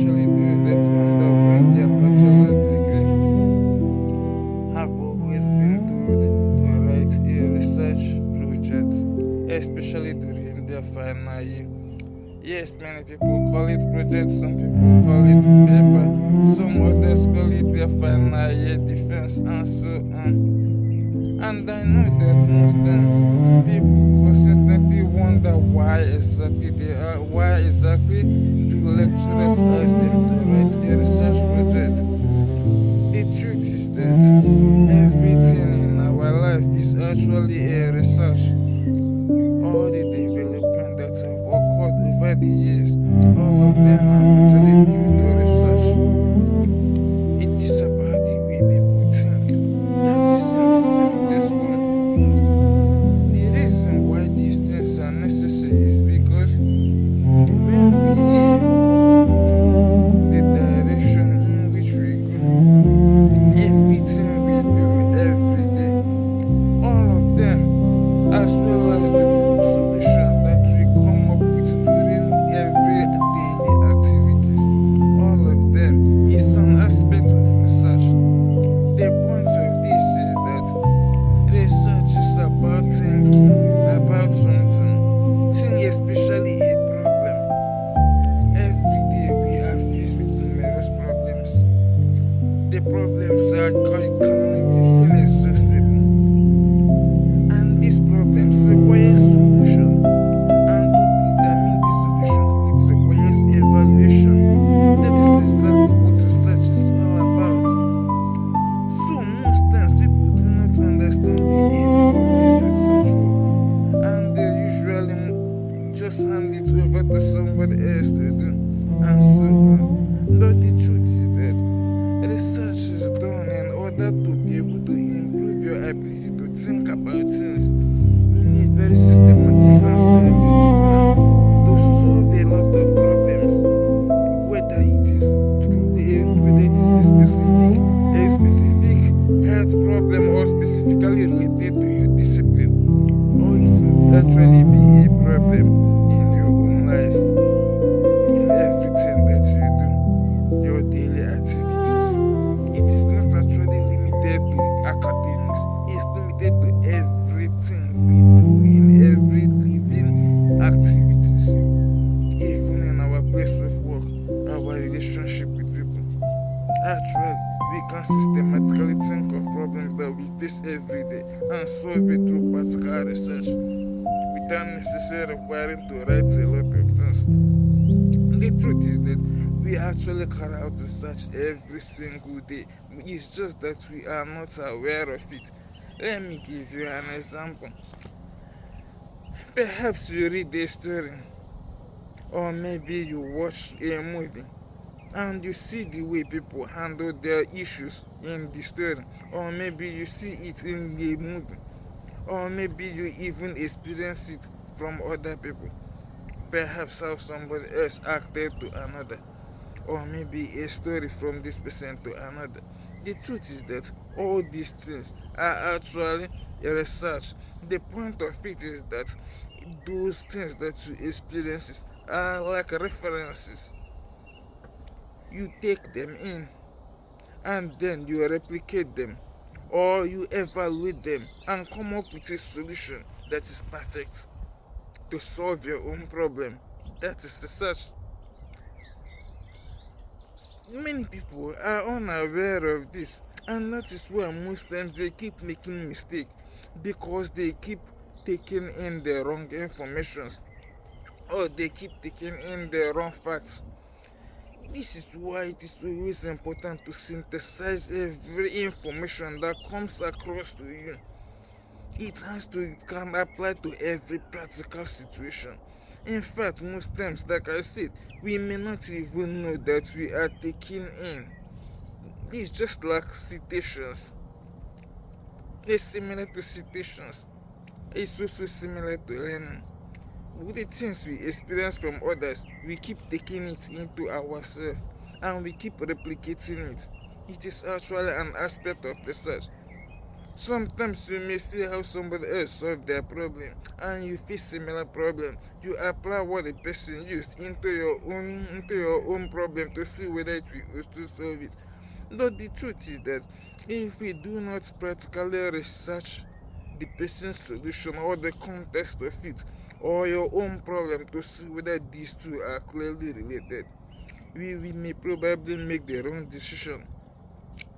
especially those that underwent their bachelor's degree, have always been told to write a research project, especially during their final year. Yes, many people call it project, some people call it paper, some others call it their final year defense, and so on. And I know that most times people consistently wonder why exactly do lecturers ask them to write a research project. The truth is that everything in our life is actually a research. All the development that have occurred over the years, all of them are actually due to research. It is about the way people think. That is in the simplest form. The reason why these things are necessary is because when we leave the direction in which we go, everything we do every day, all of them, as well as the solutions that we come up with during every daily activities, all of them is an aspect of research. The point of this is that research is about thinking about something, think especially a problem. Every day we are faced with numerous problems. The problems are cannot be seen exhaustible, and these problems require solution. And to determine the solution, it requires evaluation. That is exactly what research is all about. So most times people do not understand the aim of this research work, and they usually just hand it over to somebody else to do, and so on. But the truth is that research is done in order to be able to improve your ability to think about things in a very systematic and scientific manner, to solve a lot of problems, whether it is whether it is a specific health problem or specifically related to your discipline, or it may actually be a problem in your own life, in everything that you do, your daily activities. It is not actually limited to academics, it's limited to everything we do in every living activities, even in our place of work, our relationship with people. Actually, we can systematically think of problems that we face every day and solve it through practical research without necessarily requiring to write a lot of things. The truth is that we actually carry out research every single day. It's just that we are not aware of it. Let me give you an example. Perhaps you read a story, or maybe you watch a movie, and you see the way people handle their issues in the story, or maybe you see it in the movie, or maybe you even experience it from other people. Perhaps how somebody else acted to another, or maybe a story from this person to another. The truth is that all these things are actually a research. The point of it is that those things that you experiences are like references. You take them in and then you replicate them, or you evaluate them and come up with a solution that is perfect to solve your own problem. That is research. Many people are unaware of this, and that is why most times they keep making mistakes, because they keep taking in the wrong informations, or they keep taking in the wrong facts. This is why it is always important to synthesize every information that comes across to you. It can apply to every practical situation. In fact, most times, like I said, we may not even know that we are taking in. It's just like citations. It's similar to citations. It's also similar to learning. With the things we experience from others, we keep taking it into ourselves, and we keep replicating it. It is actually an aspect of research. Sometimes you may see how somebody else solved their problem and you face similar problem. You apply what the person used into your own problem to see whether it will still solve it. But the truth is that if we do not practically research the person's solution or the context of it or your own problem to see whether these two are clearly related, we may probably make the wrong decision.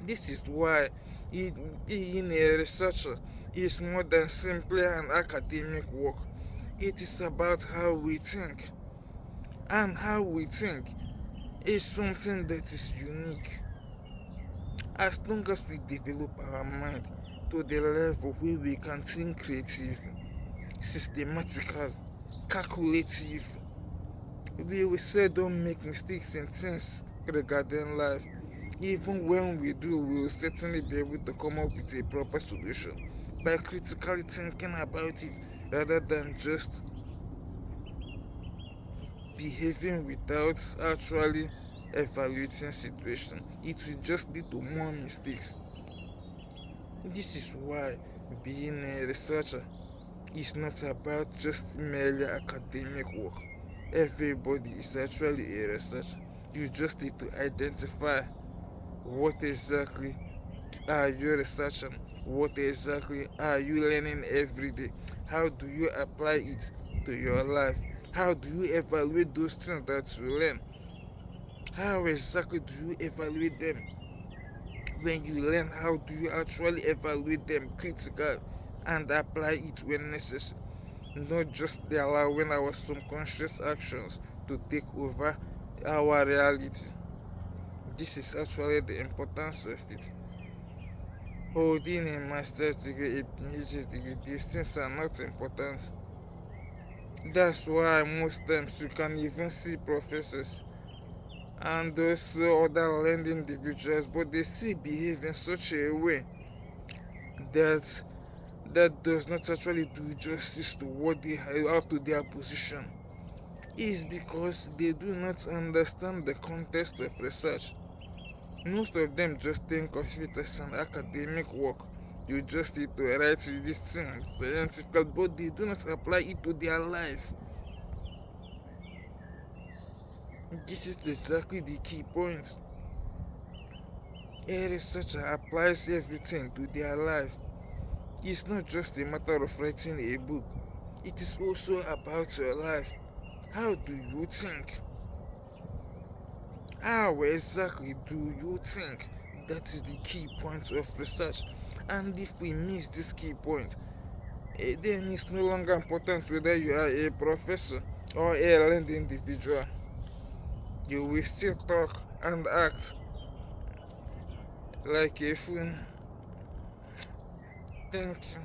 This is why being a researcher is more than simply an academic work. It is about how we think, and how we think is something that is unique. As long as we develop our mind to the level where we can think creatively, systematically, calculatively, we will seldom make mistakes in things regarding life. Even when we do, we will certainly be able to come up with a proper solution by critically thinking about it rather than just behaving without actually evaluating situation. It will just lead to more mistakes. This is why being a researcher is not about just merely academic work. Everybody is actually a researcher. You just need to identify what exactly are you researching, what exactly are you learning every day, how do you apply it to your life, how do you evaluate those things that you learn, how exactly do you evaluate them. When you learn, how do you actually evaluate them critically and apply it when necessary, not just allowing our subconscious actions to take over our reality. This is actually the importance of it. Holding a master's degree, a PhD degree, these things are not important. That's why most times you can even see professors and also other learned individuals, but they still behave in such a way that does not actually do justice to what they have to their position. Is because they do not understand the context of research. Most of them just think of it as an academic work. You just need to write this thing scientifical, but they do not apply it to their life. This is exactly the key point. A researcher applies everything to their life. It's not just a matter of writing a book. It is also about your life. How do you think? How exactly do you think? That is the key point of research. And if we miss this key point, then it's no longer important whether you are a professor or a learned individual. You will still talk and act like a fool. Thank you.